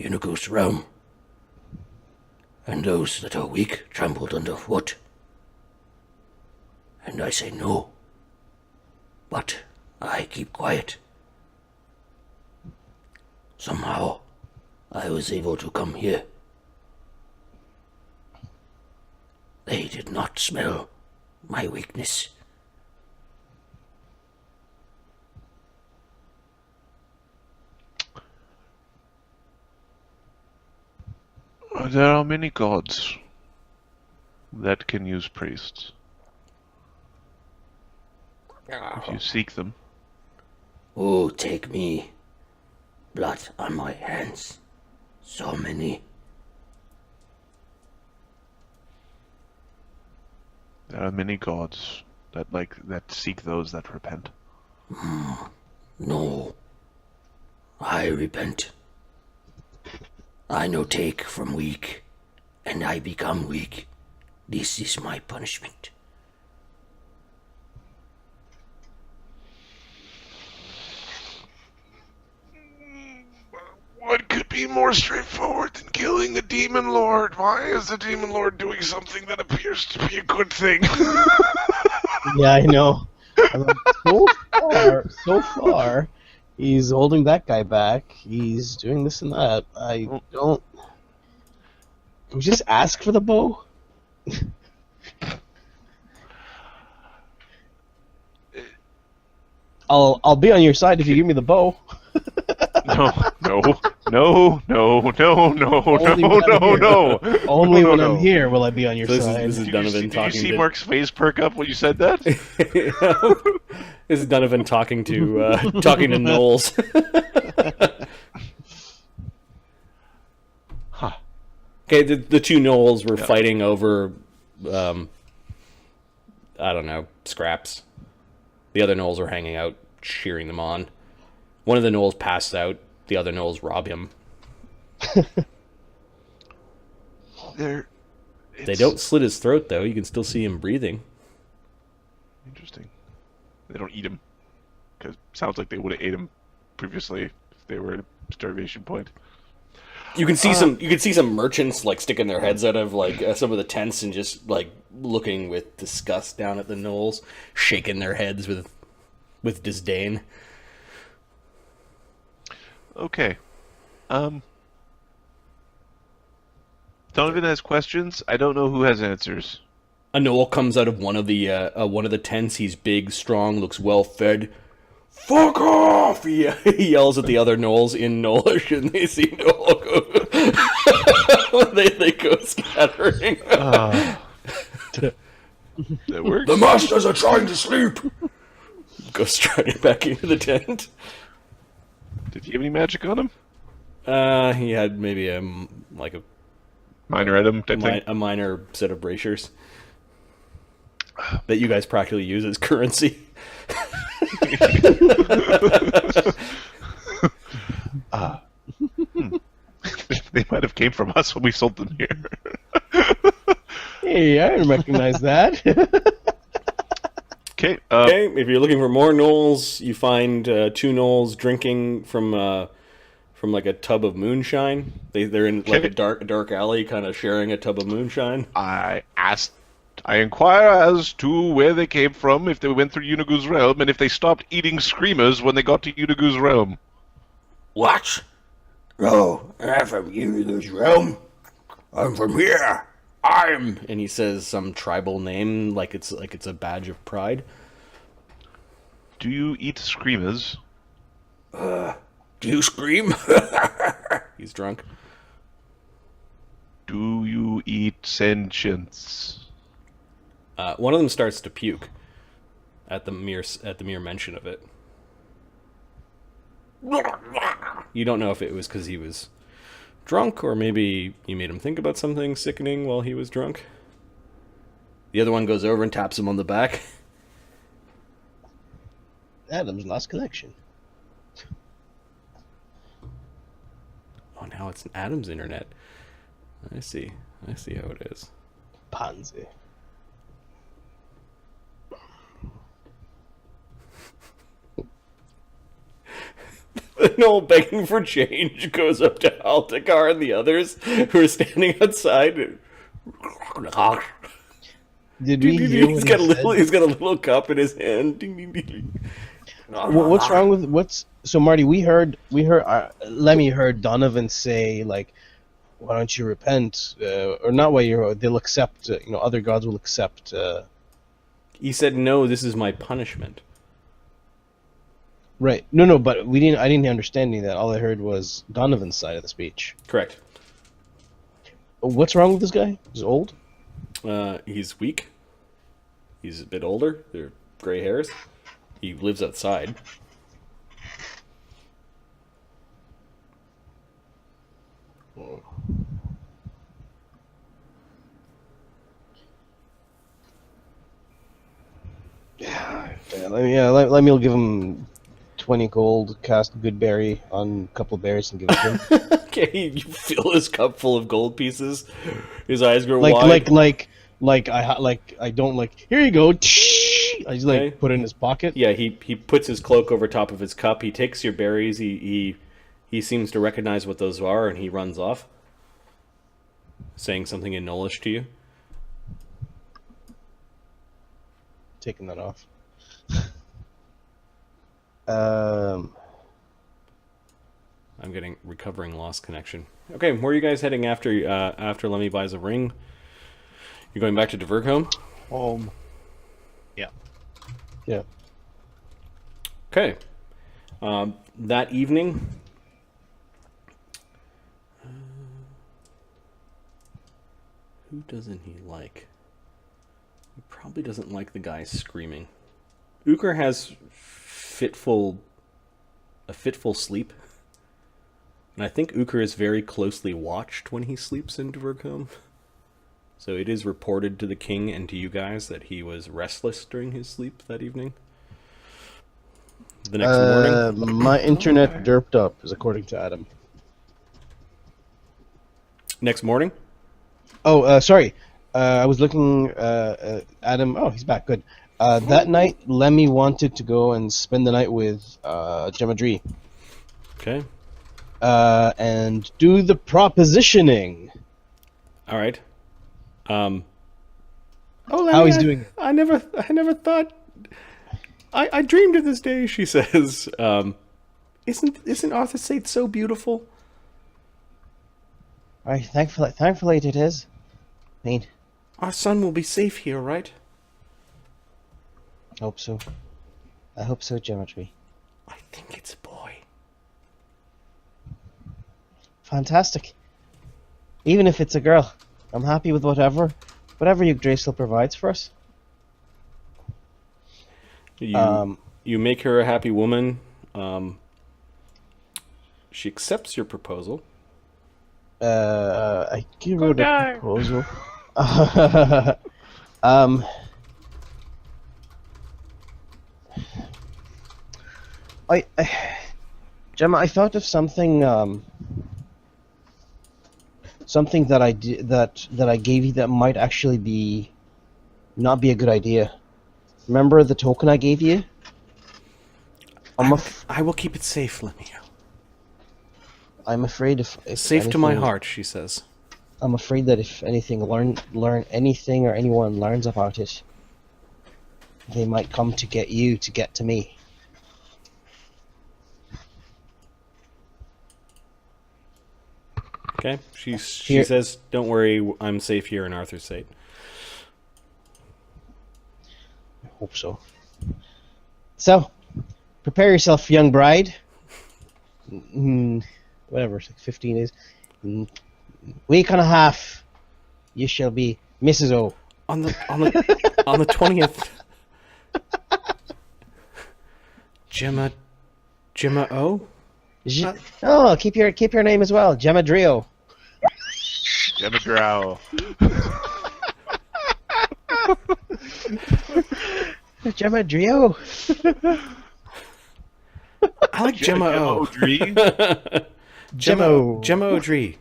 Yeenoghu's realm, and those that are weak trampled underfoot. And I say no. But I keep quiet. Somehow, I was able to come here. They did not smell my weakness. There are many gods that can use priests. If you seek them. Oh, take me. Blood on my hands. So many. There are many gods that seek those that repent. No. I repent. I no take from weak, and I become weak. This is my punishment. What could be more straightforward than killing the Demon Lord? Why is the Demon Lord doing something that appears to be a good thing? Yeah, I know. So far, he's holding that guy back. He's doing this and that. I don't. Can we just ask for the bow? I'll be on your side if you give me the bow. No. Only when I'm here will I be on your side. This is Donovan talking. Did you see Mark's face perk up when you said that? This is Donovan talking to Gnolls. Huh. Okay, the two Gnolls were fighting over, I don't know, scraps. The other Gnolls were hanging out, cheering them on. One of the Gnolls passed out. The other Gnolls rob him. They don't slit his throat, though. You can still see him breathing. Interesting. They don't eat him. Because it sounds like they would have ate him previously if they were at a starvation point. You can see some. You can see some merchants like sticking their heads out of like some of the tents and just like looking with disgust down at the Gnolls, shaking their heads with disdain. Okay. Donovan has questions. I don't know who has answers. A Gnoll comes out of one of the tents. He's big, strong, looks well fed. Fuck off! He yells at the other Gnolls in Gnollish, and they seem to all go. they go scattering. That works. The masters are trying to sleep. Go striding back into the tent. Did he have any magic on him? He had maybe a Minor item type thing? a minor set of bracers that you guys practically use as currency. They might have came from us when we sold them here. Hey, I didn't recognize that. Okay. Okay, if you're looking for more Gnolls, you find two Gnolls drinking from like a tub of moonshine. They're in like a dark alley, kind of sharing a tub of moonshine. I inquire as to where they came from, if they went through Yeenoghu's realm, and if they stopped eating screamers when they got to Yeenoghu's realm. What? No, I'm from Yeenoghu's realm. I'm from here. And he says some tribal name, like it's a badge of pride. Do you eat screamers? Do you scream? He's drunk. Do you eat sentients? One of them starts to puke at the mere mention of it. You don't know if it was because he was drunk, or maybe you made him think about something sickening while he was drunk. The other one goes over and taps him on the back. Adam's lost connection. Oh, now it's Adam's internet. I see how it is. Pansy. Gnoll begging for change goes up to Altakar and the others who are standing outside. Did we hear what He's he got a said? he's got a little cup in his hand. Ding, ding, ding. What's wrong with so Marty? We heard Lemmy heard Donovan say like, "Why don't you repent?" Or not? Why they'll accept? Other gods will accept. He said, "No, this is my punishment." Right? No, but we didn't. I didn't understand any of that. All I heard was Donovan's side of the speech. Correct. What's wrong with this guy? He's old. He's weak. He's a bit older. They're gray hairs. He lives outside. Let me give him 20 gold. Cast Goodberry on a couple of berries and give it to him. Okay, you fill his cup full of gold pieces. His eyes grow wide. I don't like. Here you go. I just Okay. put it in his pocket. Yeah, he puts his cloak over top of his cup. He takes your berries. He seems to recognize what those are, and he runs off, saying something in Gnollish to you. Taking that off. I'm getting recovering lost connection. Okay, where are you guys heading after Lemmy buys a ring? You're going back to Divercombe? Home. Yeah. Okay. That evening, who doesn't he like? He probably doesn't like the guy screaming. Uker has a fitful sleep. And I think Uker is very closely watched when he sleeps in Divercombe. So it is reported to the king and to you guys that he was restless during his sleep that evening. The next morning. My internet derped up, is according to Adam. Next morning? Oh, sorry. I was looking. Adam. Oh, he's back. Good. That night, Lemmy wanted to go and spend the night with Gemadri. Okay. And do the propositioning. All right. How he's doing it. I never thought. I dreamed of this day. She says, "Isn't Arthur Sate so beautiful?" Right, thankfully it is. I mean, Our son will be safe here, right? hope so. I hope so, Geometry. I think it's a boy. Fantastic. Even if it's a girl, I'm happy with whatever Yggdrasil provides for us. You make her a happy woman. She accepts your proposal. I give her the proposal. Gemma, I thought of something. Something that I did that I gave you that might actually not be a good idea. Remember the token I gave you? I will keep it safe, Lemmy. I'm afraid if Safe to my anything- heart, she says. I'm afraid that if anything learn anything or anyone learns about it, they might come to get you to get to me. Okay. She says, "Don't worry, I'm safe here in Arthur's Sate." I hope so. So, prepare yourself, young bride. Whatever, it's like 15 days. Week and a half, you shall be Mrs. O. On the 20th. Gemma O? Oh, keep your name as well, Gemma Drio. Gemma Drow. Gemma Drio. I like Gemma O. Gemma O'Dree.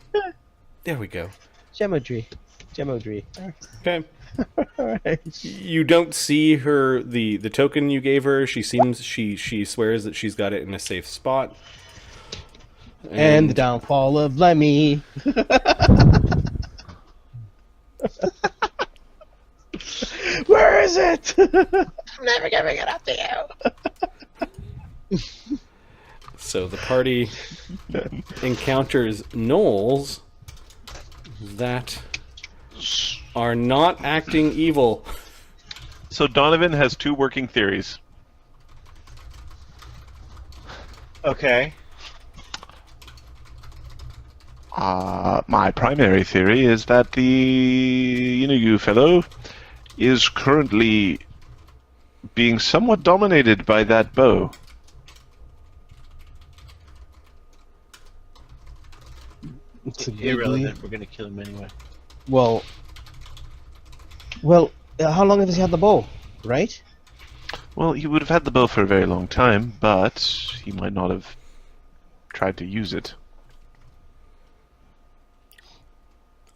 There we go. Gemma Drie. Okay. Alright. You don't see her the token you gave her. She swears that she's got it in a safe spot. And the downfall of Lemmy. Where is it? I'm never giving it up to you. So the party encounters gnolls that are not acting evil. So Donovan has two working theories. Okay. My primary theory is that the Yeenoghu fellow is currently being somewhat dominated by that bow. It's a Irrelevant. We're gonna kill him anyway. Well, how long has he had the bow, right? Well, he would have had the bow for a very long time, but he might not have tried to use it.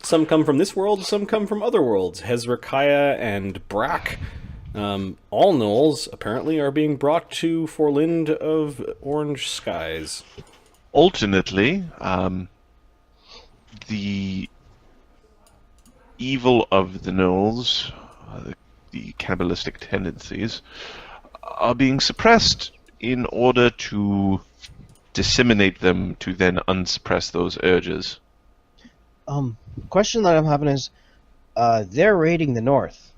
Some come from this world, some come from other worlds. Hezrekiah and Brack, all gnolls, apparently, are being brought to Forlinde of Orange Skies. Alternately, the evil of the gnolls, the cannibalistic tendencies, are being suppressed in order to disseminate them to then unsuppress those urges. Question that I'm having is, they're raiding the north,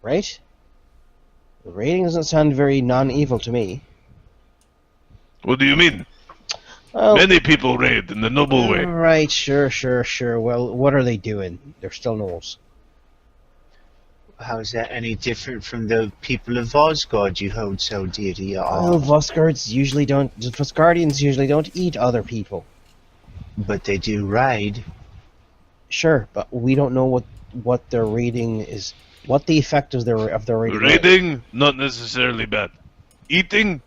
right? The raiding doesn't sound very non-evil to me. What do you mean? Well, Many people raid in the noble way. right, sure. Well, what are they doing? They're still gnolls. How is that any different from the people of Osgard you hold so dear to your Well, heart? Vosguardians usually don't eat other people. But they do raid. Sure, but we don't know what their raiding is. What the effect of their raiding? is. Raiding, not necessarily bad. Eating,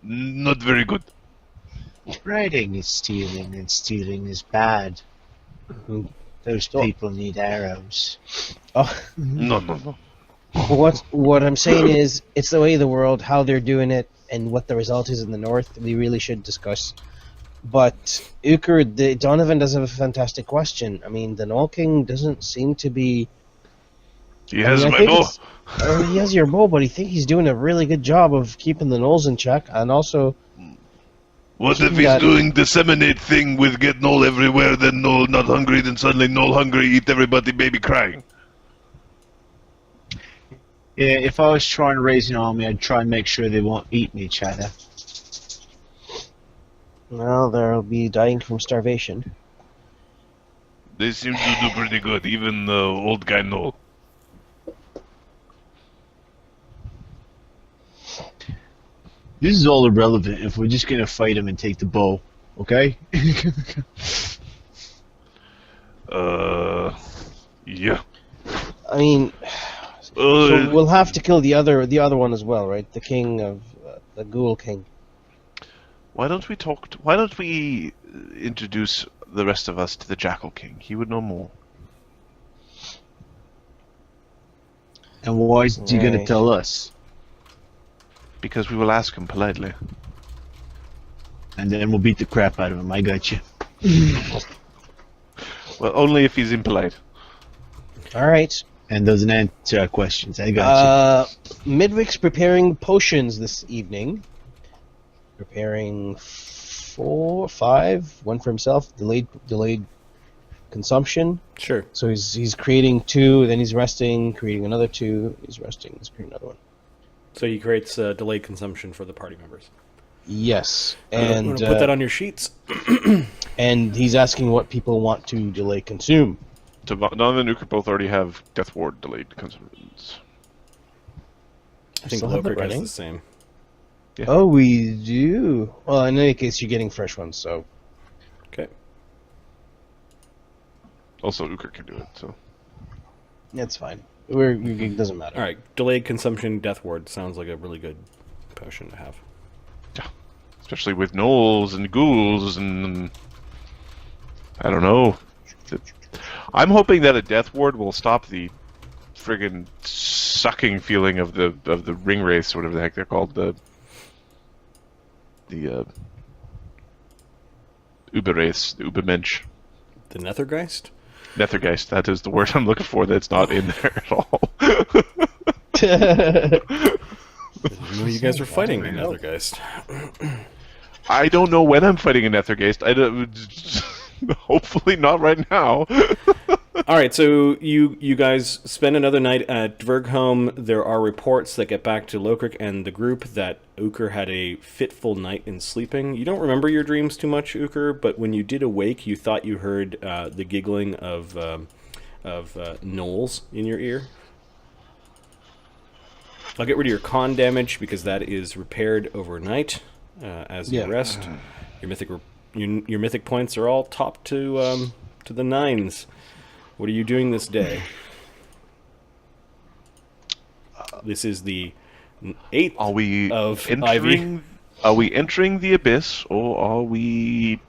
not very good. Raiding is stealing, and stealing is bad. Mhm. Those people need arrows. Oh, No. what I'm saying is, it's the way of the world, how they're doing it, and what the result is in the north. We really should discuss. But Uker, Donovan does have a fantastic question. I mean, the Gnoll King doesn't seem to be. He has I my think bow. he has your bow, but I think he's doing a really good job of keeping the Gnolls in check, and also. What if Keep he's that- doing disseminate thing with get Gnoll everywhere, then Gnoll not hungry, then suddenly Gnoll hungry, eat everybody, baby crying? Yeah, if I was trying to raise an army, I'd try and make sure they won't eat each other. Well, they'll be dying from starvation. They seem to do pretty good, even the old guy Gnoll. This is all irrelevant if we're just gonna fight him and take the bow, okay? Yeah. I mean, so we'll have to kill the other one as well, right? The king of the Ghoul King. Why don't we introduce the rest of us to the Jackal King? He would know more. And why is he gonna Right. tell us? Because we will ask him politely. And then we'll beat the crap out of him. I got you. Well, only if he's impolite. All right. And doesn't answer our questions. I got Midwick's preparing potions this evening. Preparing 4, 5, one for himself. Delayed consumption. Sure. So he's creating 2, then he's resting, creating another 2. He's resting. He's creating another one. So he creates delayed consumption for the party members. Yes, I'm and going to put that on your sheets. and he's asking what people want to delay consume. Donovan and Uker both already have Death Ward delayed consumptions. I think Still have it Lothric has running? the same. Yeah. Oh, we do. Well, in any case, you're getting fresh ones, so Okay. Also, Uker can do it, so. that's fine. It doesn't matter. All right. Delayed consumption death ward sounds like a really good potion to have. Especially with Gnolls and Ghouls and... I don't know. I'm hoping that a Death Ward will stop the friggin' sucking feeling of the ring wraiths, whatever the heck they're called. The Uberrace, the Ubermensch. The Nethergeist? Nethergeist, that is the word I'm looking for that's not in there at all. I didn't know you guys were fighting a Nethergeist. I don't know when I'm fighting a Nethergeist. Hopefully not right now. All right, so you guys spend another night at Dvergholm. There are reports that get back to Lokrik and the group that Uker had a fitful night in sleeping. You don't remember your dreams too much, Uker, but when you did awake, you thought you heard the giggling of Gnolls in your ear. I'll get rid of your con damage because that is repaired overnight as you rest. Your mythic points are all top to the 9s. What are you doing this day? This is the 8th of Ivy. Are we entering the abyss, or are we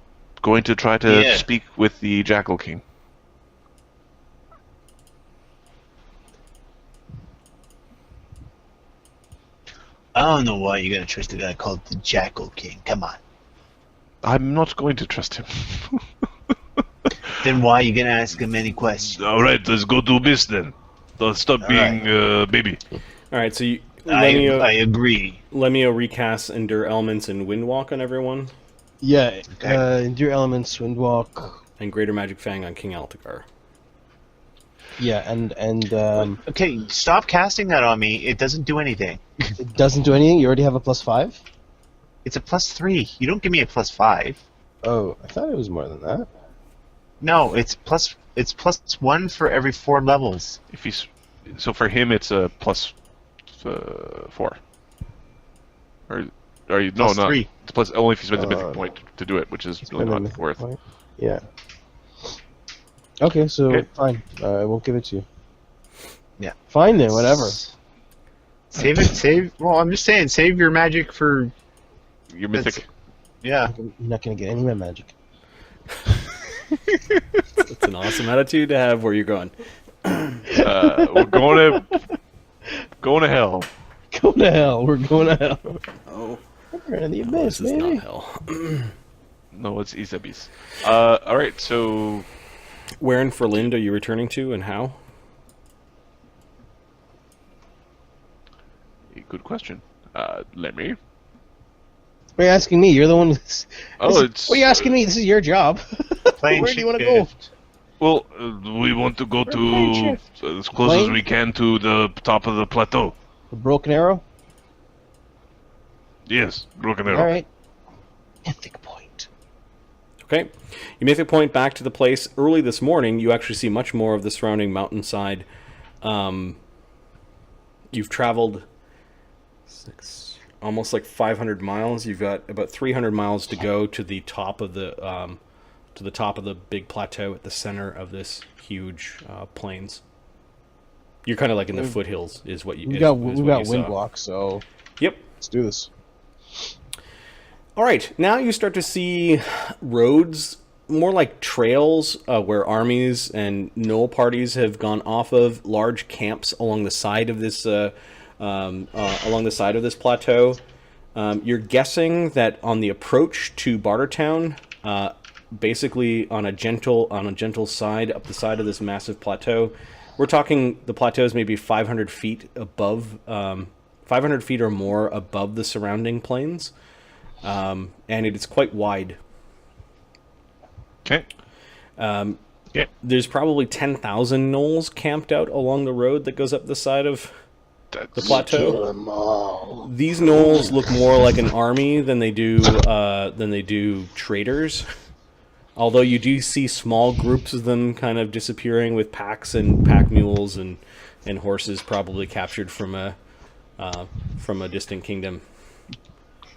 going to try to speak with the Jackal King? I don't know why you gotta trust a guy called the Jackal King. Come on. I'm not going to trust him. Then why are you gonna ask him any questions? Alright, let's go to abyss then. Don't stop being baby. Alright, so I agree. Lemio recasts Endure Elements and Windwalk on everyone. Yeah, Okay. Endure Elements, Windwalk. And Greater Magic Fang on King Altagar. Yeah, and Okay, stop casting that on me. It doesn't do anything. it doesn't do anything. You already have a +5. It's a +3. You don't give me a +5. Oh, I thought it was more than that. No, it's +1 for every 4 levels. So for him, it's a +4. Or you? No, Plus not. 3. It's plus only if he spends a mythic point to do it, which is really Spend a not mythic worth. point. Yeah. Okay, so Okay. fine. I won't give it to you. Yeah. Fine then, whatever. Save. Well, I'm just saying, save your magic for. Your mythic. Yeah. You're not gonna get any of my magic. It's an awesome attitude to have where you're going. We're going to hell. Go to hell. We're going to hell. Oh, We're in the this abyss, is baby. not hell. No, it's Isabis. All right, so Where in Forlinde are you returning to, and how? good question. Let me. What are you asking me? You're the one. What It's. are you asking me? This is your job. Plane Where do you want to go? shift. Well, we want to go to as close as Plane? we can to the top of the plateau. The Broken Arrow. Yes, Broken Arrow. All right. Mythic point. Okay. You make a point back to the place. Early this morning, you actually see much more of the surrounding mountainside. You've traveled almost like 500 miles. You've got about 300 miles to go to the top of the big plateau at the center of this huge plains. You're kind of like in the foothills, is what you. We've got what you saw. Windwalk, so Yep. let's do this. All right, now you start to see roads, more like trails, where armies and Gnoll parties have gone off of large camps along the side of this plateau. You're guessing that on the approach to Bartertown, basically on a gentle side up the side of this massive plateau, we're talking the plateau is maybe 500 feet above, 500 feet or more above the surrounding plains. And it is quite wide. Okay. There's probably 10,000 Gnolls camped out along the road that goes up the side of the plateau. These Gnolls look more like an army than they do traders. Although you do see small groups of them kind of disappearing with packs and pack mules and horses probably captured from a distant kingdom.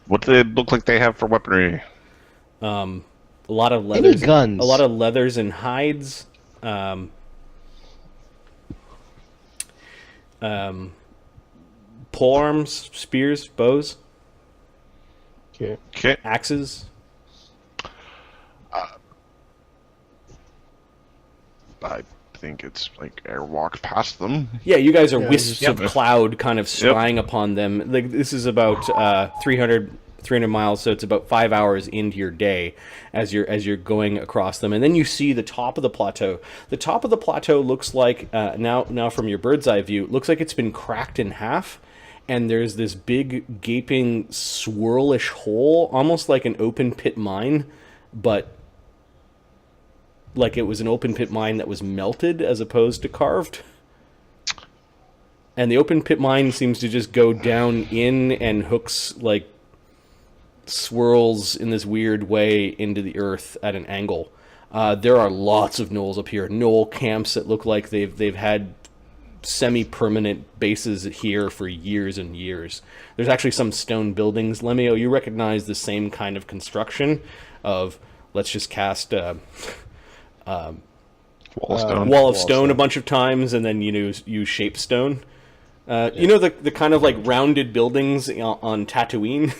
What do they look like they have for weaponry? A lot of leathers, guns? a lot of leathers and hides. Polearms, spears, bows, Okay. Okay. axes. I think it's like airwalk past them. Yeah, you guys are Yeah, wisps of cloud kind of spying upon them. Like, this is about 300 300 miles, so it's about 5 hours into your day as you're going across them. And then you see the top of the plateau. The top of the plateau looks like, now from your bird's eye view, it looks like it's been cracked in half. And there's this big, gaping, swirlish hole, almost like an open pit mine, but like it was an open pit mine that was melted as opposed to carved. And the open pit mine seems to just go down in and hooks, like, swirls in this weird way into the earth at an angle. There are lots of gnolls up here. Gnoll camps that look like they've had semi-permanent bases here for years and years. There's actually some stone buildings. Lemio, you recognize the same kind of construction of, let's just cast Wall of stone. wall of stone a bunch of times, and then use shape stone. You know the kind of like rounded buildings on Tatooine,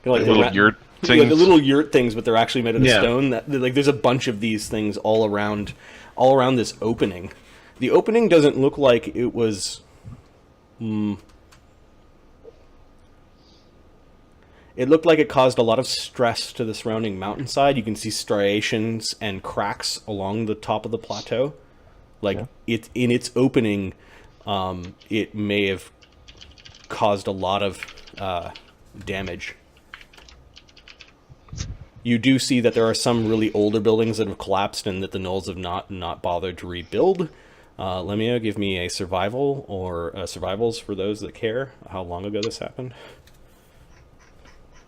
like little yurt things. Yeah, the little yurt things, but they're actually made of Yeah. stone. Like there's a bunch of these things all around this opening. The opening doesn't look like it was. It looked like it caused a lot of stress to the surrounding mountainside. You can see striations and cracks along the top of the plateau. Like it in its opening, it may have caused a lot of damage. You do see that there are some really older buildings that have collapsed and that the Gnolls have not bothered to rebuild. Lemio, give me a survival or survivals for those that care. How long ago this happened?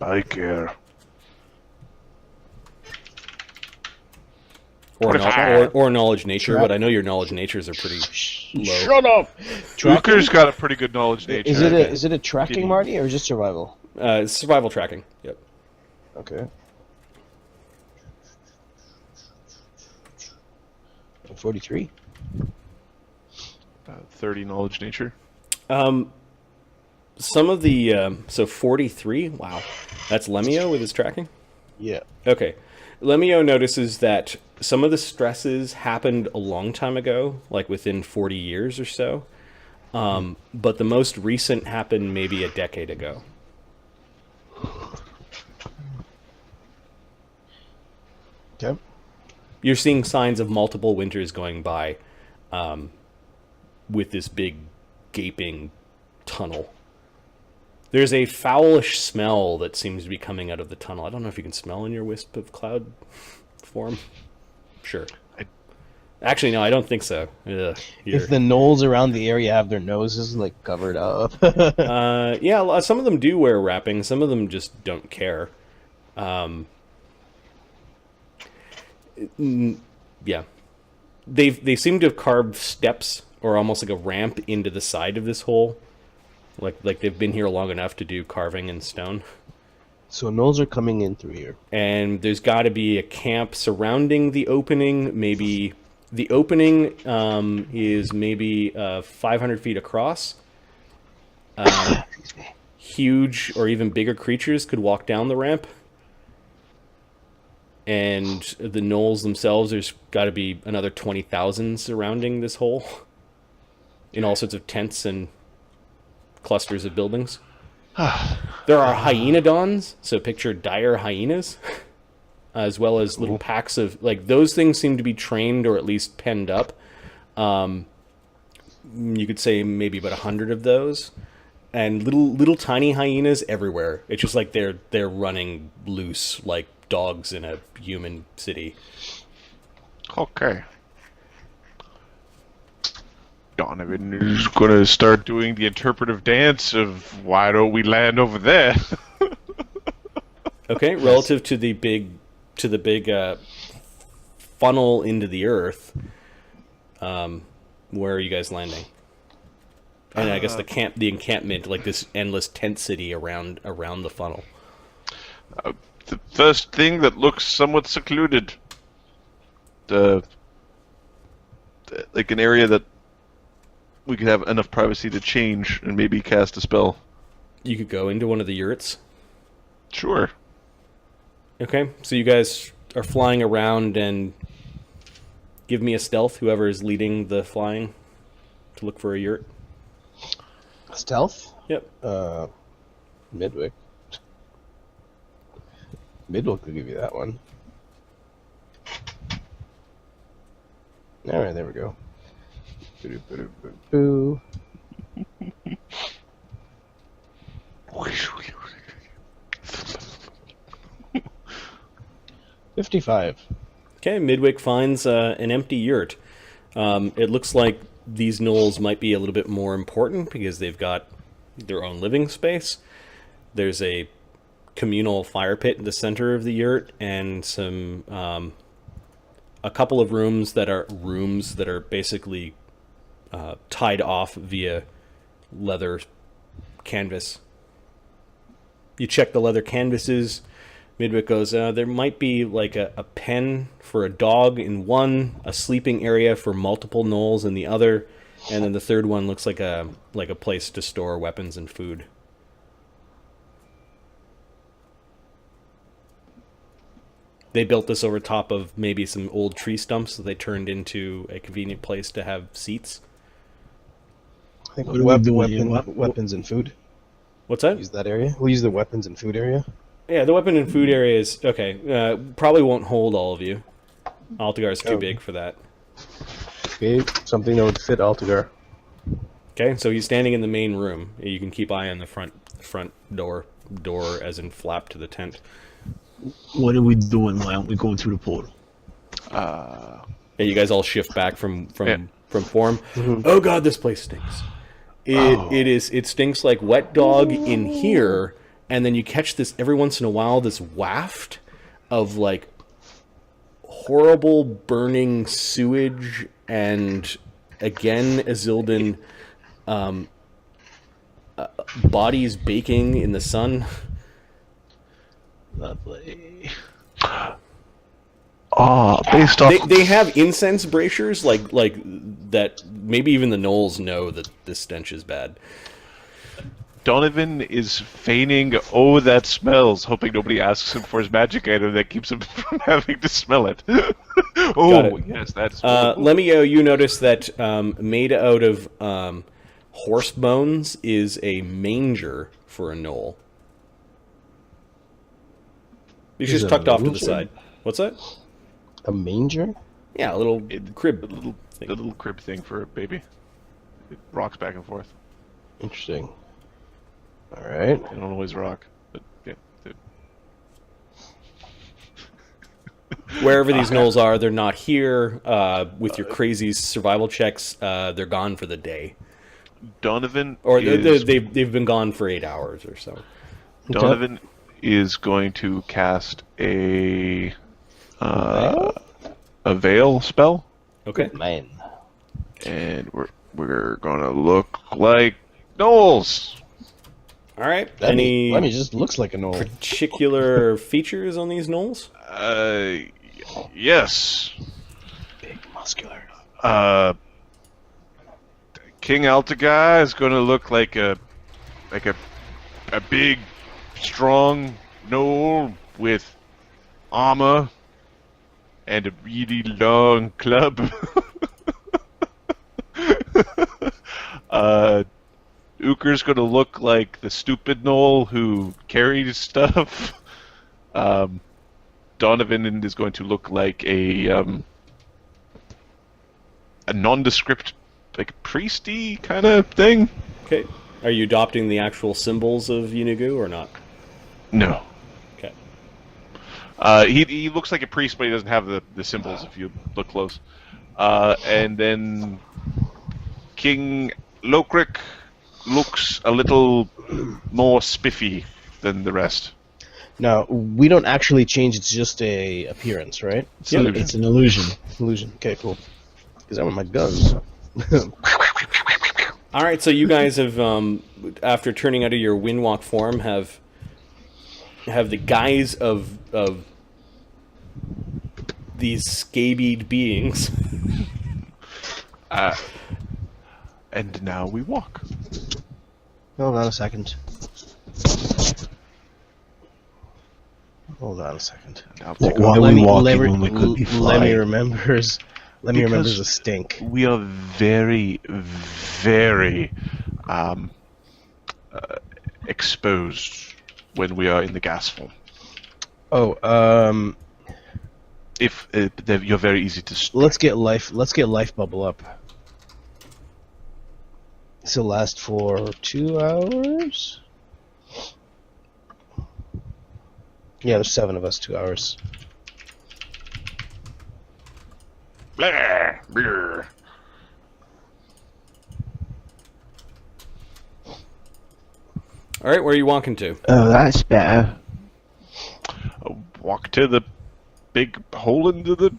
I care. Or knowledge nature, but I know your knowledge natures are pretty low. Shut up! Tracker's got a pretty good knowledge nature. Is it a tracking, Marty, or just survival? It's survival tracking. Yep. Okay. 43. 30 knowledge nature. Some of the so 43. Wow, that's Lemio with his tracking. Yeah. Okay, Lemio notices that some of the stresses happened a long time ago, like within 40 years or so. But the most recent happened maybe a decade ago. Okay. You're seeing signs of multiple winters going by with this big gaping tunnel. There's a foulish smell that seems to be coming out of the tunnel. I don't know if you can smell in your wisp of cloud form. Sure. Actually, no, I don't think so. If the gnolls around the area have their noses like covered up. Yeah, some of them do wear wrappings. Some of them just don't care. Yeah, they seem to have carved steps or almost like a ramp into the side of this hole, like they've been here long enough to do carving in stone. So gnolls are coming in through here. And there's got to be a camp surrounding the opening. Maybe the opening is maybe 500 feet across. Huge or even bigger creatures could walk down the ramp. And the gnolls themselves, there's got to be another 20,000 surrounding this hole in all sorts of tents and clusters of buildings. There are hyenodons, so picture dire hyenas, as well as little packs of, like, those things seem to be trained or at least penned up. You could say maybe about 100 of those. And little tiny hyenas everywhere. It's just like they're running loose like dogs in a human city. Okay. Donovan is going to start doing the interpretive dance of why don't we land over there? Okay, relative to the big funnel into the earth, where are you guys landing? And I guess the encampment, like this endless tent city around the funnel. The first thing that looks somewhat secluded. Like an area that we could have enough privacy to change and maybe cast a spell. You could go into one of the yurts. Sure. Okay, so you guys are flying around, and give me a stealth, whoever is leading the flying, to look for a yurt. Stealth? Yep. Midwick. Midwell could give you that one. Alright, there we go. Boo. 55. Okay, Midwick finds an empty yurt. It looks like these gnolls might be a little bit more important because they've got their own living space. There's a communal fire pit in the center of the yurt, and some a couple of rooms that are basically tied off via leather canvas. You check the leather canvases. Midwick goes, there might be like a pen for a dog in one, a sleeping area for multiple gnolls in the other, and then the third one looks like a place to store weapons and food. They built this over top of maybe some old tree stumps that they turned into a convenient place to have seats. I think What are we doing here? weapons and food. What's that? Use that area. We'll use the weapons and food area. Yeah, the weapon and food area is okay. Probably won't hold all of you. Altagar's too big for that. Okay, something that would fit Altagar. Okay, so he's standing in the main room. You can keep eye on the front door as in flap to the tent. What are we doing? Why aren't we going through the portal? Yeah, you guys all shift back from Yeah. form. Mm-hmm. Oh god, this place stinks. It stinks like wet dog in here, and then you catch this every once in a while, this waft of like horrible burning sewage, and again Azildan bodies baking in the sun. Lovely. Based off... They have incense bracers like that. Maybe even the gnolls know that this stench is bad. Donovan is feigning, oh, that smells, hoping nobody asks him for his magic item that keeps him from having to smell it. Oh, Got it. yes, that is... Lemio, you notice that made out of horse bones is a manger for a gnoll. It's Is just it tucked a off to the manger? side. What's that? A manger? Yeah, a little crib. the little crib thing for a baby. It rocks back and forth. Interesting. Alright. They don't always rock, but yeah. Wherever these gnolls are, they're not here. With your crazy survival checks, they're gone for the day. Donovan Or is... they've been gone for 8 hours or so. Donovan is going to cast a veil spell, Okay. Man. and we're gonna look like Gnolls. All right. Lemmy Any just looks like a gnoll. particular features on these gnolls? Yes. Big, muscular. King Altagar is gonna look like a big, strong gnoll with armor and a really long club. Uker's gonna look like the stupid gnoll who carries stuff. Donovan is going to look like a nondescript, like priesty kind of thing. Okay. Are you adopting the actual symbols of Yeenoghu or not? No. Okay. He looks like a priest, but he doesn't have the symbols if you look close. And then King Lokrik looks a little more spiffy than the rest. Now, we don't actually change, it's just a appearance, right? It's an It's an illusion. Illusion. Okay, cool. Because I want my guns. All right. So you guys have, after turning out of your windwalk form, have the guise of these scabied beings. And now we walk. Hold on a second. Now Why are we walking when we could be Lemmy flying? remembers the stink. we are very, very exposed when we are in the gas form. Oh, If you're very easy to. let's get life bubble up. This will last for 2 hours. Yeah, there's 7 of us. 2 hours. Blah, beer. All right, where are you walking to? Oh, that's better. Walk to the big hole into the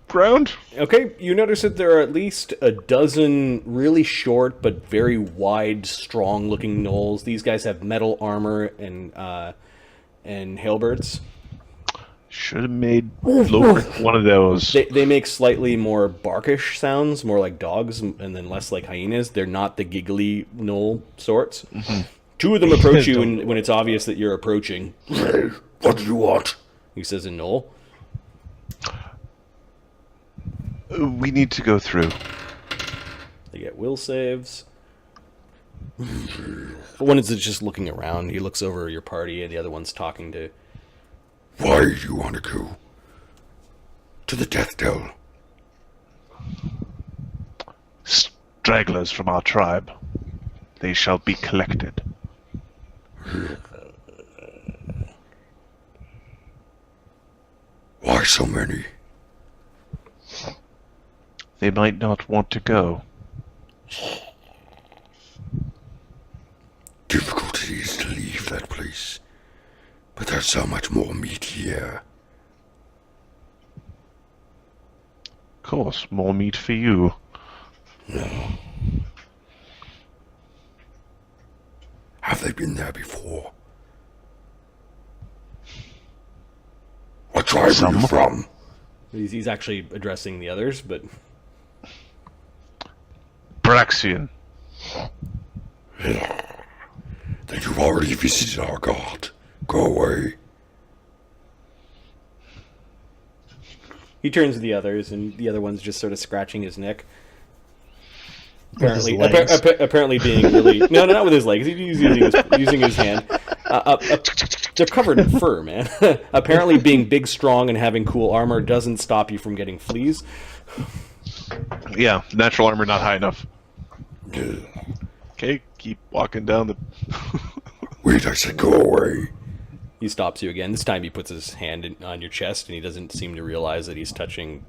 ground. Okay, you notice that there are at least a dozen really short but very wide, strong-looking gnolls. These guys have metal armor and halberds. Should have made Loki one of those. They make slightly more barkish sounds, more like dogs, and then less like hyenas. They're not the giggly gnoll sorts. Mm-hmm. 2 of them approach you when it's obvious that you're approaching. Hey, what do you want? He says in gnoll. We need to go through. They get will saves. One is just looking around. He looks over your party, and the other one's talking to... Why do you want to go to the death dell? Stragglers from our tribe. They shall be collected. Why so many? They might not want to go. Difficult it is to leave that place, but there's so much more meat here. Of course, more meat for you. No. Have they been there before? What tribe are you from? He's actually addressing the others, but... Braxian. Then you've already visited our god. Go away. He turns to the others, and the other one's just sort of scratching his neck. With his Apparently, legs. apparently being really... No, not with his legs. He's using his hand. They're covered in fur, man. Apparently being big, strong, and having cool armor doesn't stop you from getting fleas. Yeah, natural armor not high enough. Okay, keep walking down the... Wait, I said go away. He stops you again. This time he puts his hand on your chest, and he doesn't seem to realize that he's touching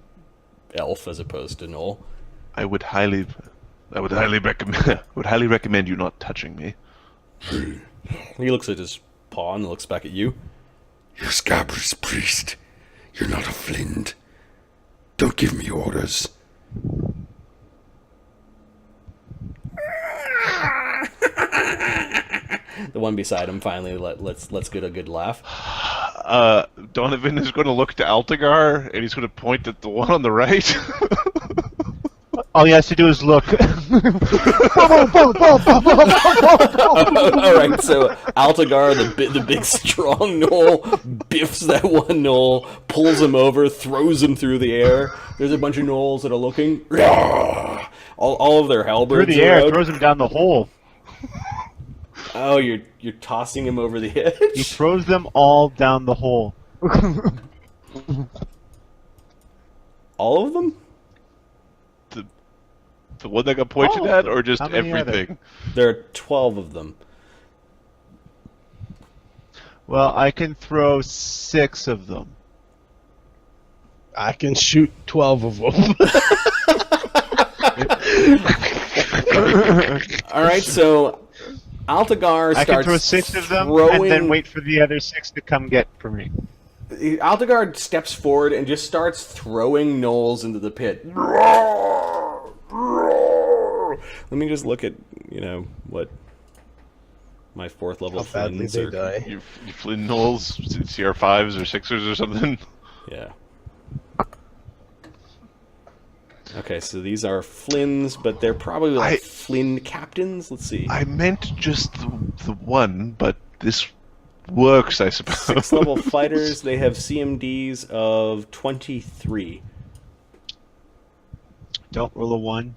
elf as opposed to gnoll. I would highly recommend you not touching me. He looks at his paw and looks back at you. You're Scabrous priest. You're not a Flint. Don't give me orders. The one beside him finally let's get a good laugh. Donovan is going to look to Altagar, and he's going to point at the one on the right. All he has to do is look. All right, so Altagar, the big strong gnoll, biffs that one gnoll, pulls him over, throws him through the air. There's a bunch of gnolls that are looking. All of their Through halberds the are air, out. throws him down the hole. Oh, you're tossing him over the He edge. throws them all down the hole. All of them? The one that got pointed All of at, them. or just How many are there? everything? There are 12 of them. Well, I can throw 6 of them. I can shoot 12 of them. All right, so Altagar I starts can throw 6 of them throwing... and then wait for the other 6 to come get for me. Altagar steps forward and just starts throwing gnolls into the pit. Let me just look at, what my 4th level How badly Flynns they are. die. You Flynn Knowles, CR5s or 6ers or something. Yeah. Okay, so these are Flynns, but they're probably like Flynn captains. Let's see. I meant just the one, but this works, I suppose. 6th level fighters, they have CMDs of 23. Don't roll a 1.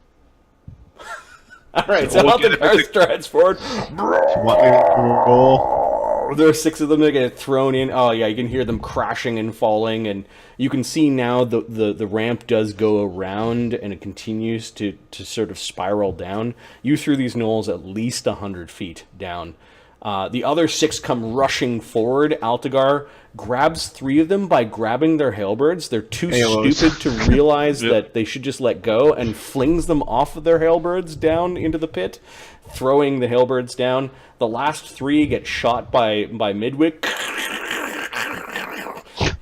Alright, so We'll get it Altagar back to- strides forward. Do you want me to roll? there are 6 of them that get thrown in. Oh yeah, you can hear them crashing and falling, and you can see now the ramp does go around, and it continues to sort of spiral down. You threw these gnolls at least 100 feet down. The other 6 come rushing forward. Altagar grabs 3 of them by grabbing their halberds. They're too stupid to realize that they should just let go, and flings them off of their halberds down into the pit, throwing the halberds down. The last 3 get shot by Midwick,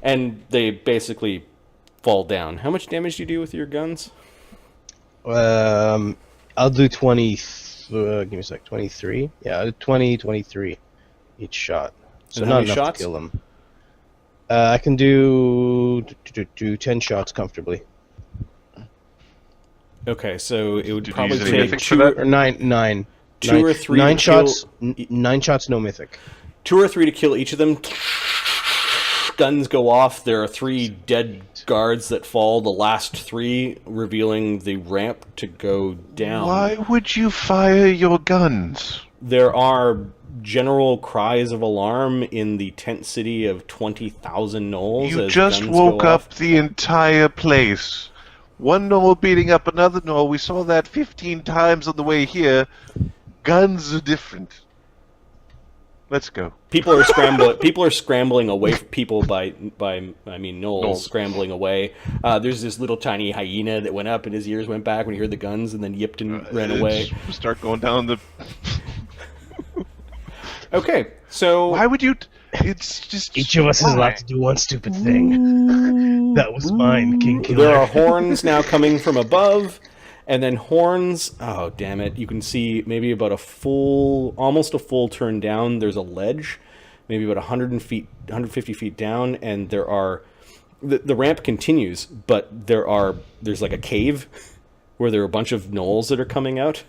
and they basically fall down. How much damage do you do with your guns? I'll do 20. Give me a sec. 23. Yeah, 20, 23 each shot. So And how not many enough shots? to kill them. I can do 10 shots comfortably. Okay, so it would Did you probably use any take mythics for 2 that? Or nine. 2 or 3 Nine to kill- shots. 9 shots, no mythic. 2 or 3 to kill each of them. Guns go off. There are 3 dead guards that fall. The last 3 revealing the ramp to go down. Why would you fire your guns? There are general cries of alarm in the tent city of 20,000 gnolls. You as just guns woke go up off. the entire place. One gnoll beating up another gnoll. We saw that 15 times on the way here. Guns are different. Let's go. People are scrambling. People are scrambling away. People by I mean gnolls Gnolls. scrambling away. There's this little tiny hyena that went up and his ears went back when he heard the guns and then yipped and ran away. Start going down the. Okay, so Why would you? It's just. Each of us is allowed to do one stupid thing. That was mine, King Killer. there are horns now coming from above, and then horns. Oh damn it! You can see maybe about almost a full turn down. There's a ledge, maybe about 150 feet down, and there are. The ramp continues, but there's like a cave where there are a bunch of gnolls that are coming out,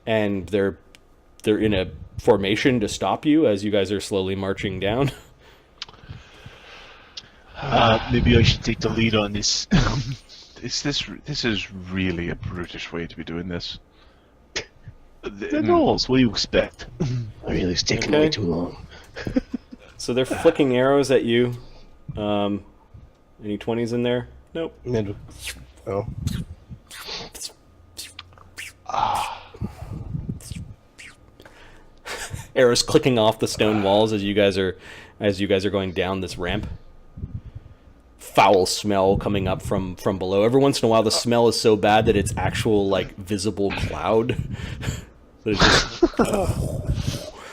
and they're in a formation to stop you as you guys are slowly marching down. Maybe I should take the lead on this. This is really a brutish way to be doing this. The gnolls, what do you expect? I really was taking Okay. way too long. So they're flicking arrows at you. Any 20s in there? Nope. Oh. Arrows clicking off the stone walls as you guys are going down this ramp. Foul smell coming up from below. Every once in a while, the smell is so bad that it's actual like visible cloud. There's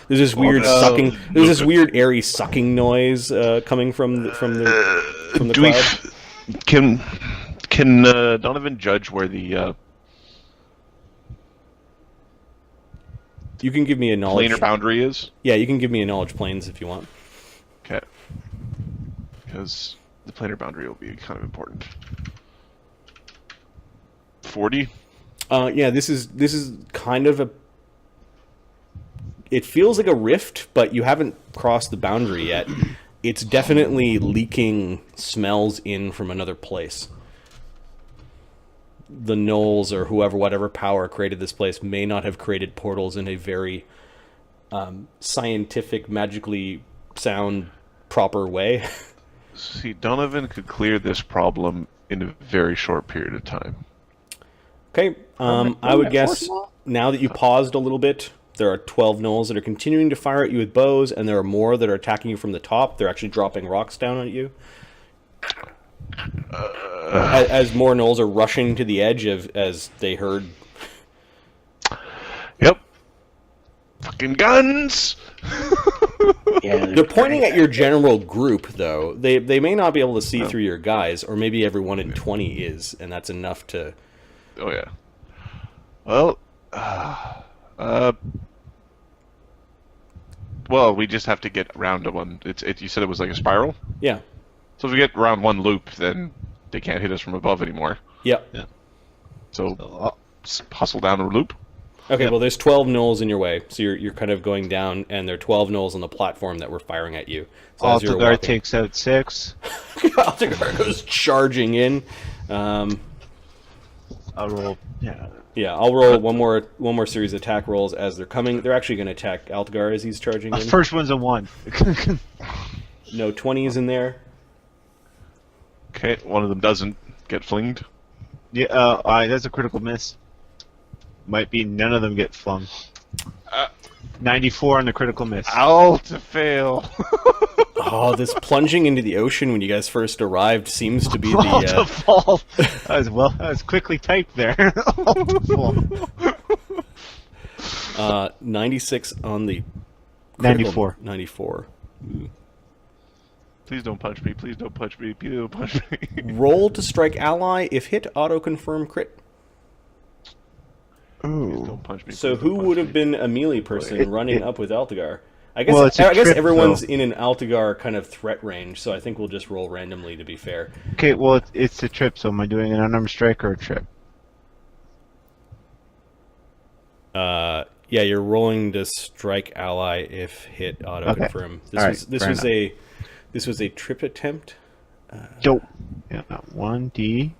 this weird sucking. There's this weird airy sucking noise coming from the Do we cloud. can Donovan judge where the You can give me a knowledge. planar boundary is? Yeah, you can give me a knowledge planes if you want. Okay. Because the planar boundary will be kind of important. 40? Yeah, this is kind of a. It feels like a rift, but you haven't crossed the boundary yet. It's definitely leaking smells in from another place. The Gnolls or whatever power created this place may not have created portals in a very scientific, magically sound, proper way. See, Donovan could clear this problem in a very short period of time. Okay, I would guess now that you paused a little bit, there are 12 Gnolls that are continuing to fire at you with bows, and there are more that are attacking you from the top. They're actually dropping rocks down at you. As more Gnolls are rushing to the edge as they heard. Yep. Fucking guns! Yeah, They're pointing at your general group, though. They may not be able to see through your guys, or maybe everyone in 20 is, and that's enough to... Oh, yeah. Well, well, we just have to get around to one. You said it was like a spiral? Yeah. So if we get around one loop, then they can't hit us from above anymore. Yep. So, hustle down the loop. Okay, well, there's 12 Gnolls in your way, so you're kind of going down, and there are 12 Gnolls on the platform that were firing at you. So as you're Altagar walking- takes out 6. Altagar goes charging in. I'll roll. Yeah. Yeah, I'll roll one more series of attack rolls as they're coming. They're actually going to attack Altagar as he's charging in. First one's a 1. No 20s in there. Okay, one of them doesn't get flinged. Yeah, that's a critical miss. Might be none of them get flung. 94 on the critical miss. Ow, to fail. Oh, this plunging into the ocean when you guys first arrived seems to be All to the... fall. That was quickly typed there. All to fall. 96 on the... critical- 94. 94. Please don't punch me. Please don't punch me. Please don't punch me. Roll to strike ally. If hit, auto-confirm crit. Please don't punch me. So please who don't punch would have me. been a melee person running up with Altagar? I guess Well, it's a I guess trip, everyone's though. in an Altagar kind of threat range, so I think we'll just roll randomly to be fair. Okay, well, it's a trip, so am I doing an unarmed strike or a trip? Yeah, you're rolling to strike ally if hit auto confirm. This All was right, this fair was a this was a trip attempt. Yo. Yeah, 1d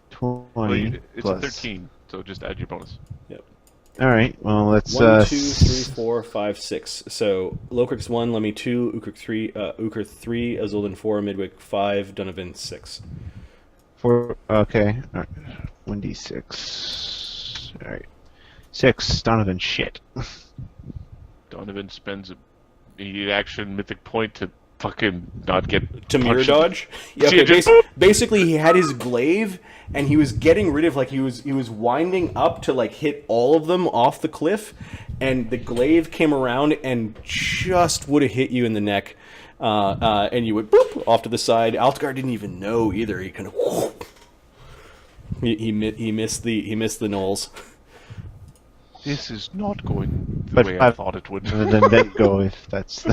20 Well, it's plus. a 13, so just add your bonus. Yep. All right. Well, let's. 1, 2, 3, 4, 5, 6. So Locrix 1, Lemmy 2, Ukrik 3, Ukr 3, Azuldan 4, Midwick 5, Donovan 6. 4. Okay. All right. 1d6. All right. 6. Donovan. Shit. Donovan spends a immediate action mythic point to fucking not get To mirror punched. dodge? Yeah, okay, Yeah, just- basically he had his glaive and he was getting rid of, like, he was winding up to, like, hit all of them off the cliff, and the glaive came around and just would have hit you in the neck, and you would boop off to the side. Altagar didn't even know either. He kind of whoop. He missed the Gnolls. This is not going the But way I I've- thought it would. then go if that's.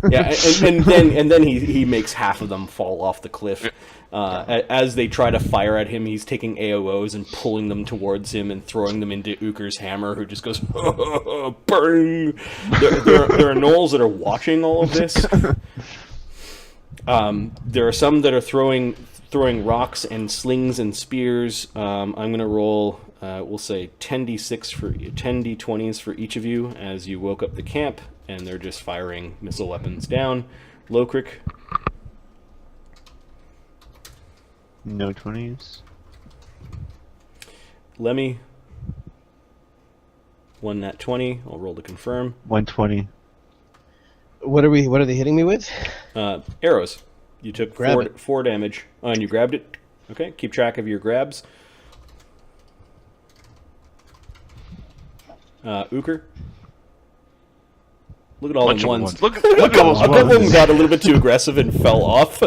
Yeah, and then he makes half of them fall off the cliff. As they try to fire at him, he's taking AOs and pulling them towards him and throwing them into Ukr's hammer, who just goes, burn! There are Gnolls that are watching all of this. There are some that are throwing rocks and slings and spears. I'm going to roll, we'll say 10d6 for 10d20s for each of you as you woke up the camp, and they're just firing missile weapons down. Locric, No 20s. Lemmy, 1 nat 20. I'll roll to confirm. 120. What are they hitting me with? Arrows. You took Grab it. 4 damage. Oh, and you grabbed it? Okay, keep track of your grabs. Ukr. Look at all Bunch the of ones. Look A at all couple those of them ones. got a little bit too aggressive and fell off.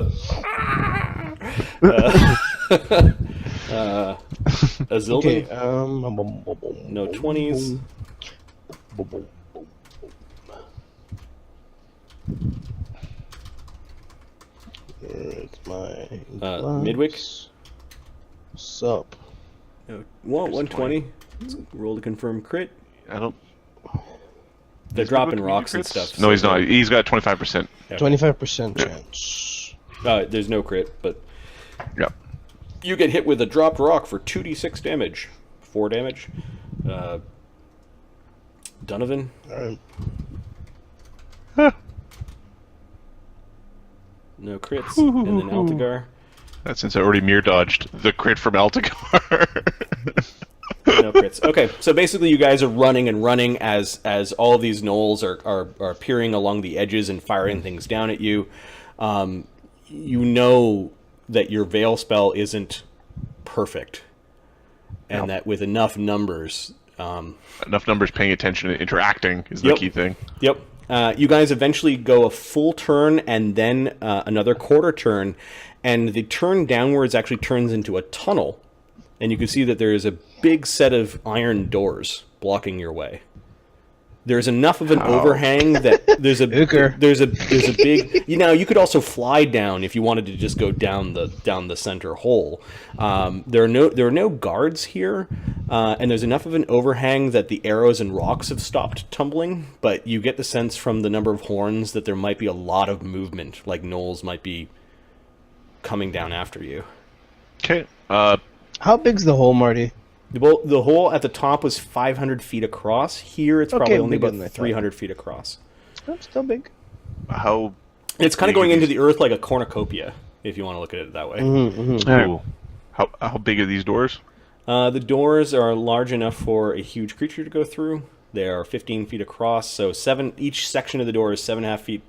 Azildan, Okay. no 20s. It's my Midwick? Sup. No, 120. Roll to confirm crit. I don't. They're Is dropping Midwick rocks and crits? stuff. No, so he's not. He's got 25%. 25% chance. There's no crit, but Yeah. you get hit with a dropped rock for 2d6 damage. 4 damage. Donovan, Alright. no crits. And then Altagar, That's since I already mirror dodged the crit from Altagar. no crits. Okay, so basically you guys are running and running as all of these Gnolls are peering along the edges and firing things down at you. You know that your Veil spell isn't perfect, and that with enough numbers... Enough numbers paying attention and interacting is the Yep. key thing. Yep. You guys eventually go a full turn and then another quarter turn, and the turn downwards actually turns into a tunnel, and you can see that there is a big set of iron doors blocking your way. There's enough of an overhang that there's a Uker. there's a big. You could also fly down if you wanted to just go down the center hole. There are no guards here, and there's enough of an overhang that the arrows and rocks have stopped tumbling. But you get the sense from the number of horns that there might be a lot of movement, like Gnolls might be coming down after you. Okay. How big's the hole, Marty? The hole at the top was 500 feet across. Here, it's probably Okay, only bigger about than I thought. 300 feet across. That's still big. How? It's kind of Big are going into these- the earth like a cornucopia, if you want to look at it that way. Ooh. How big are these doors? The doors are large enough for a huge creature to go through. They are 15 feet across, so each section of the door is 7.5 feet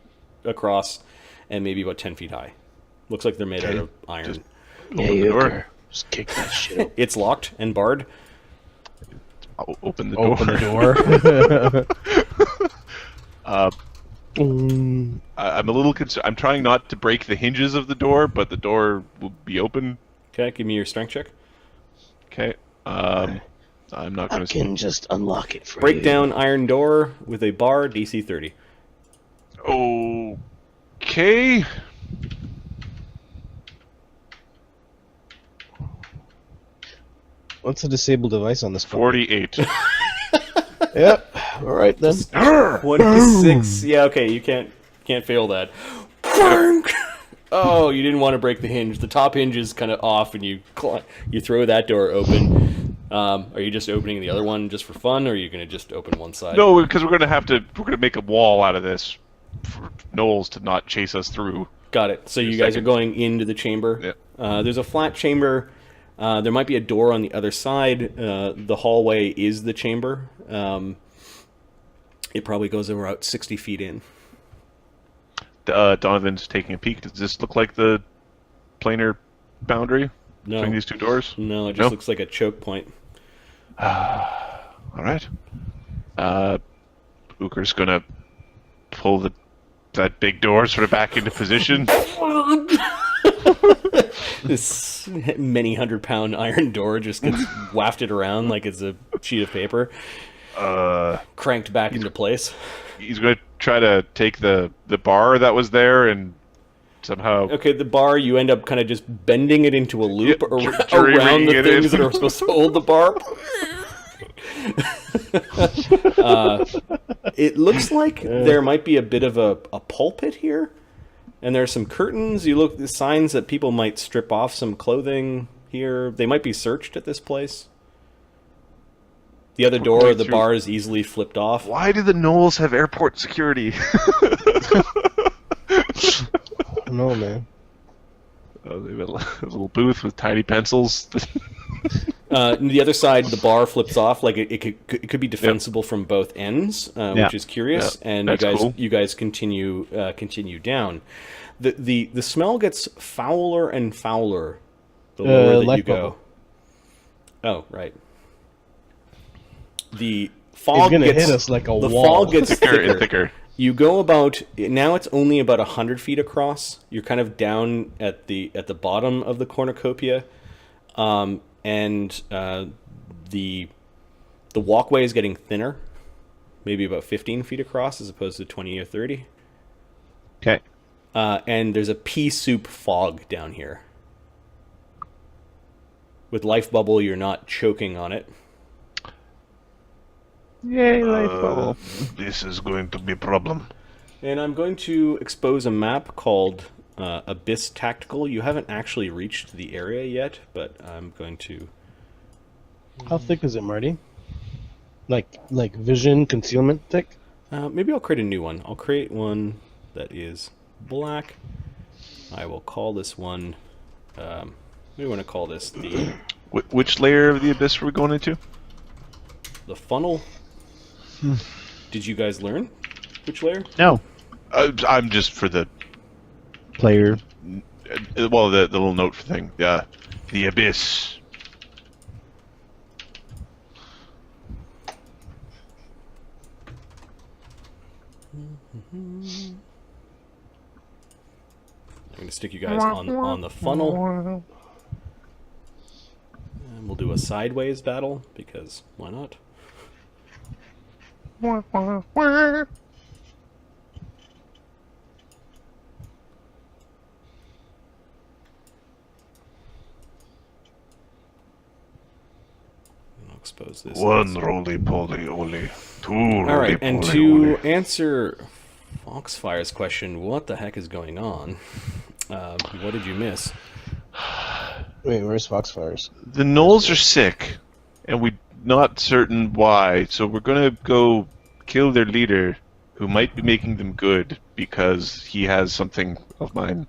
across and maybe about 10 feet high. Looks like they're made out of iron. Open the door. Just kick that shit open. It's locked and barred. I'll open the door. Open the door. I'm a little concerned. I'm trying not to break the hinges of the door, but the door will be open. Okay, give me your strength check. Okay. I'm not I going to. can just unlock it for Break you. down iron door with a bar, DC 30. Okay. What's the disabled device on this? puppy? 48. Yep. All right then. 26. Yeah, okay, you can't fail that. Oh, you didn't want to break the hinge. The top hinge is kind of off, and you throw that door open. Are you just opening the other one just for fun, or are you going to just open one side? No, because we're going to make a wall out of this for Gnolls to not chase us through. Got it. So you guys are going into the chamber. Yeah. There's a flat chamber. There might be a door on the other side. The hallway is the chamber. It probably goes about 60 feet in. Donovan's taking a peek. Does this look like the planar boundary No. between these two doors? No, it just looks like a choke point. All right. Uker's gonna pull that big door sort of back into position. This many 100-pound iron door just gets wafted around like it's a sheet of paper, cranked back into place. He's gonna try to take the bar that was there and somehow. Okay, the bar, you end up kind of just bending it into a loop Yeah, around the it things in. that are supposed to hold the bar. It looks like there might be a bit of a pulpit here, and there are some curtains. You look, the signs that people might strip off some clothing here. They might be searched at this place. The other door, going the through- bar is easily flipped off. Why do the Gnolls have airport security? No, man. Oh, they have a little booth with tiny pencils. The other side, the bar flips off. Like it could be defensible from both ends, which is curious. Yeah, And that's cool. you guys continue down. The smell gets fouler and fouler the lower that light you go. bubble. Oh, right. The It's fog gonna gets hit us like a the wall. fog gets thicker and thicker. You go about now. It's only about 100 feet across. You're kind of down at the bottom of the cornucopia, and the walkway is getting thinner, maybe about 15 feet across as opposed to 20 or 30. Okay. And there's a pea soup fog down here. With Life Bubble, you're not choking on it. Yay, life bubble. This is going to be a problem. And I'm going to expose a map called Abyss Tactical. You haven't actually reached the area yet, but I'm going to... How thick is it, Marty? Like vision concealment thick? maybe I'll create a new one. I'll create one that is black. I will call this one... we want to call this the Which layer of the abyss are we going into? funnel. Did you guys learn which layer? No. I'm just for the Player. the little note thing. Yeah, the abyss. I'm going to stick you guys on the funnel. And we'll do a sideways battle, because why not? I'll expose this. One roly poly oly. Two All roly right, and poly to oly. answer Foxfire's question, what the heck is going on? What did you miss? Wait, where's Foxfires? The Gnolls are sick. and we're not certain why. So we're gonna go kill their leader, who might be making them good because he has something of mine,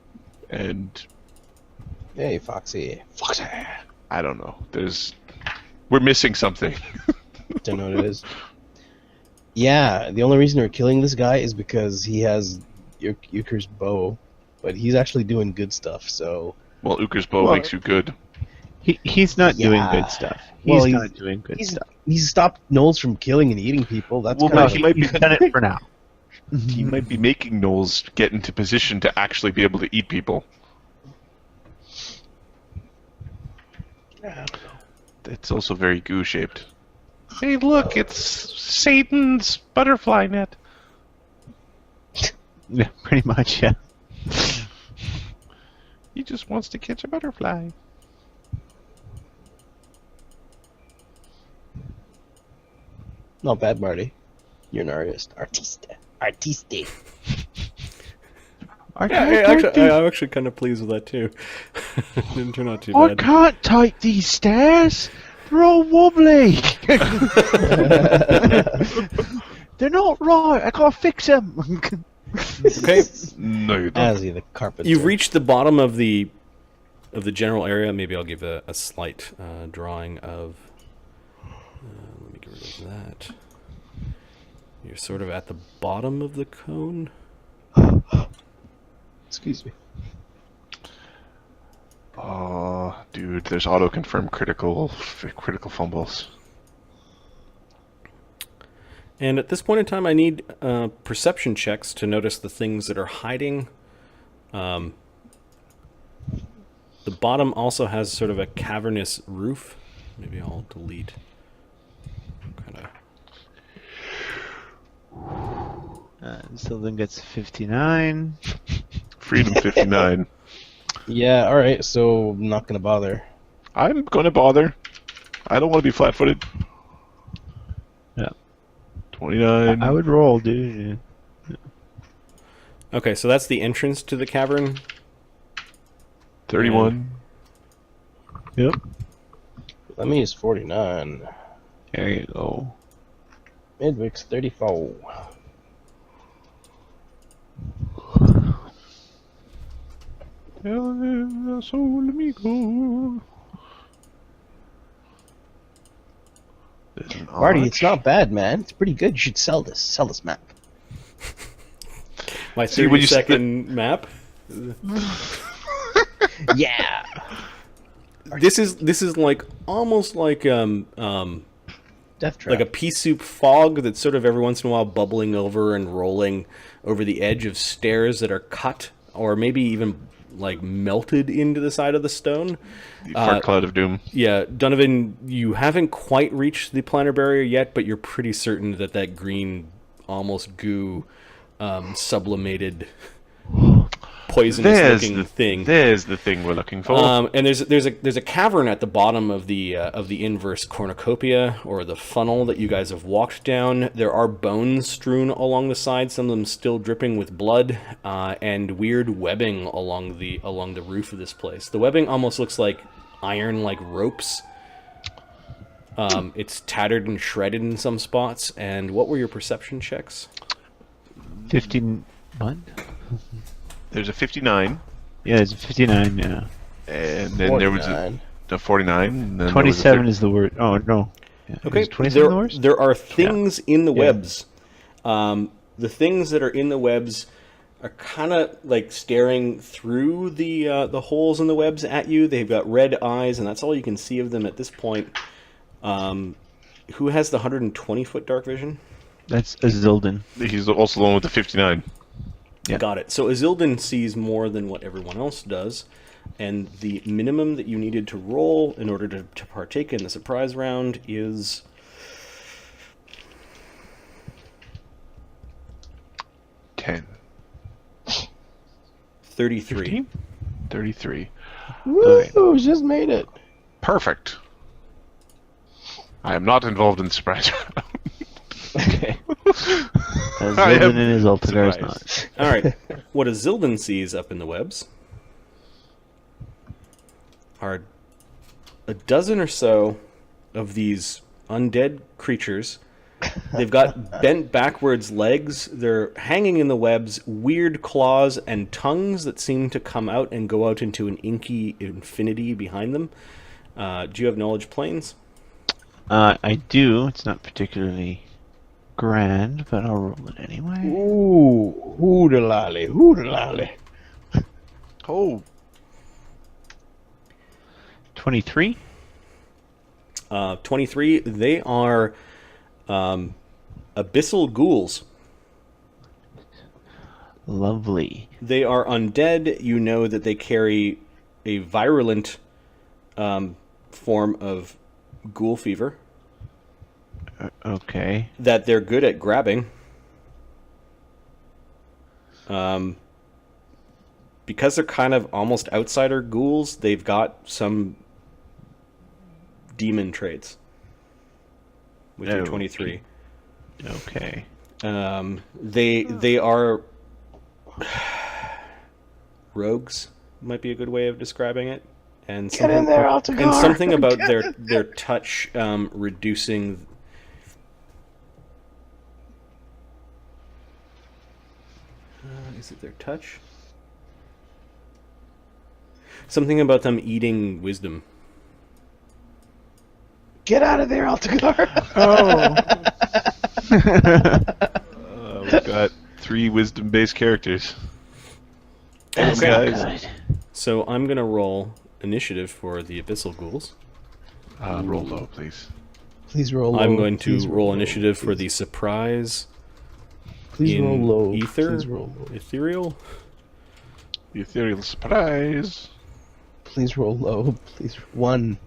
and Hey, Foxy. Foxy. I don't know. We're missing something. Don't know what it is. Yeah, the only reason we're killing this guy is because he has Euchre's bow, but he's actually doing good stuff. So Well, Uker's bow makes you good. He's not doing Yeah. good stuff. Well, He's not doing good stuff. he's stopped Gnolls from killing and eating people. That's Well, kind no, of he might be He's done it for now. he might be making Gnolls get into position to actually be able to eat people. It's also very goo shaped. Hey, look, it's Satan's butterfly net. Yeah, pretty much, yeah. He just wants to catch a butterfly. not bad, Marty. You're an artist. Artiste. I'm actually kind of pleased with that too. Didn't turn out too I bad. can't take these stairs. They're all wobbly. They're not right. I gotta fix them. Okay, No, you don't. Azzy, the carpenter. you've reached the bottom of the general area. Maybe I'll give a slight drawing of. Let me get rid of that. You're sort of at the bottom of the cone. Excuse me. Oh, dude, there's auto-confirm critical fumbles. And at this point in time, I need perception checks to notice the things that are hiding. The bottom also has sort of a cavernous roof. Maybe I'll delete. Kind of. Sylvan gets 59. Freedom 59. Yeah, alright, so I'm not gonna bother. I'm gonna bother. I don't want to be flat-footed. Yeah. 29. I would roll, dude. Okay, so that's the entrance to the cavern. 31. Yep. Let me use 49. There you go. Midwix 34. Marty, it's not bad, man. It's pretty good. You should sell this. Sell this map. My See, when you 30-second map. Yeah. This is like almost like Death Trap. like a pea soup fog that's sort of every once in a while bubbling over and rolling over the edge of stairs that are cut or maybe even like melted into the side of the stone. Fart cloud of doom. Yeah, Donovan, you haven't quite reached the planar barrier yet, but you're pretty certain that green, almost goo, sublimated, poisonous-looking thing. There's the thing we're looking for. And there's a cavern at the bottom of the inverse cornucopia or the funnel that you guys have walked down. There are bones strewn along the side, some of them still dripping with blood, and weird webbing along the roof of this place. The webbing almost looks like iron, like ropes. It's tattered and shredded in some spots. And what were your perception checks? 51? There's a 59, Yeah, it's 59, yeah. and then there was a 49. And then 27 is the word. Oh, no. Yeah. Okay, Is 27 the worst? there are things in the webs. The things that are in the webs are kind of like staring through the holes in the webs at you. They've got red eyes, and that's all you can see of them at this point. Who has the 120-foot dark vision? That's Azildan. He's also the one with the 59. Yeah. Got it. So Azildan sees more than what everyone else does, and the minimum that you needed to roll in order to partake in the surprise round is 10. 33. 15? 33. Woo! Just made it. Perfect. I am not involved in surprise round. Okay. I am Azildan and his Ultigar is surprised. not. All right. What Azildan sees up in the webs are a dozen or so of these undead creatures. They've got bent backwards legs. They're hanging in the webs, weird claws and tongues that seem to come out and go out into an inky infinity behind them. Do you have knowledge planes? I do. It's not particularly grand, but I'll roll it anyway. Ooh, hoodalally, hoodalally. Oh, 23? 23. They are abyssal ghouls. Lovely. They are undead. You know that they carry a virulent form of ghoul fever. Okay. That they're good at grabbing. Because they're kind of almost outsider ghouls, they've got some demon traits. With your 23. Okay. They are rogues, might be a good way of describing it. And Get in there, Altagar! And something about their touch reducing. Is it their touch? Something about them eating wisdom. Get out of there, Altagar! we've got 3 wisdom-based characters. That's Okay. not good. So I'm going to roll initiative for the Abyssal Ghouls. Roll low, please. Please roll low. I'm going to Please roll low, initiative for please. the surprise Please roll in low. ether, Please roll low. ethereal. The ethereal surprise. Please roll low. Please. One.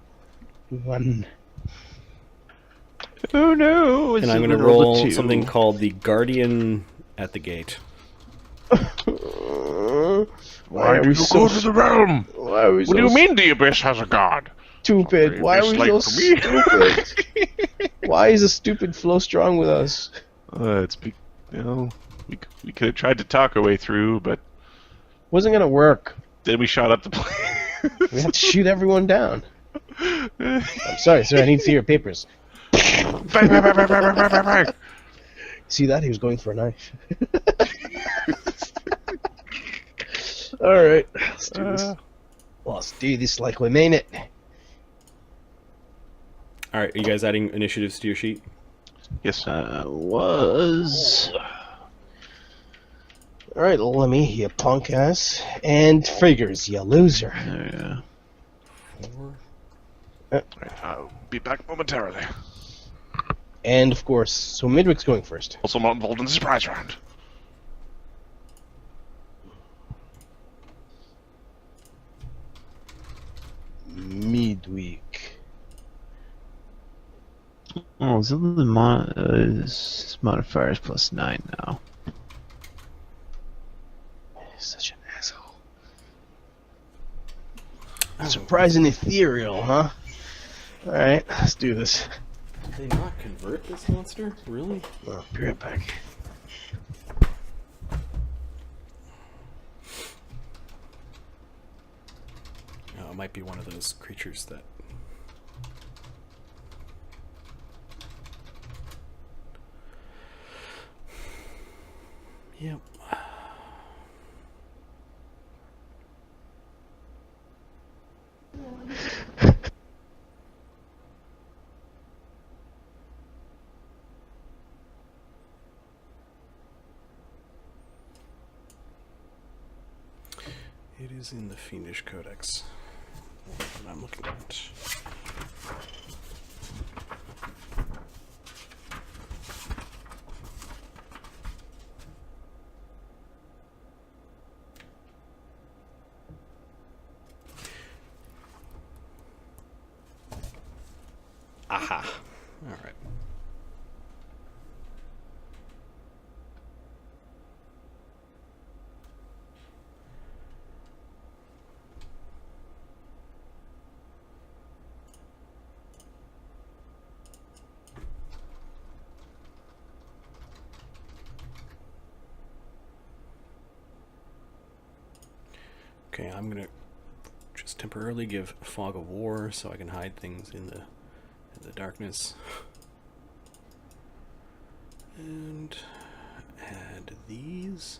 Oh no! And I'm going to roll something called the Guardian at the Gate. Why do you go to the realm? Why are we What do you mean the abyss has a god? stupid? Why are we so Dislike for me? stupid? Why is a stupid flow strong with us? We could have tried to talk our way through, but Wasn't gonna work. then we shot up the plane. We had to shoot everyone down. I'm sorry, sir. I need to see your papers. Bang, bang, bang, bang, bang, bang, bang, bang. See that? He was going for a knife. Alright, let's do this. Let's do this like we mean it. All right, are you guys adding initiatives to your sheet? Yes. Was. Alright, Lemmy, you punk ass. And figures, you loser. Yeah. 4. Right, I'll be back momentarily. And of course, so Midwick's going first. Also not involved in the surprise round. Midweek. Oh, so the modifier is +9 now. Such an asshole. Surprising ethereal, huh? Alright, let's do this. Did they not convert this monster? Really? I'll be right back. Oh, it might be one of those creatures that... Yep. It is in the Fiendish Codex that I'm looking at. Aha. All right. Okay, I'm gonna just temporarily give Fog of War so I can hide things in the the darkness. And add these.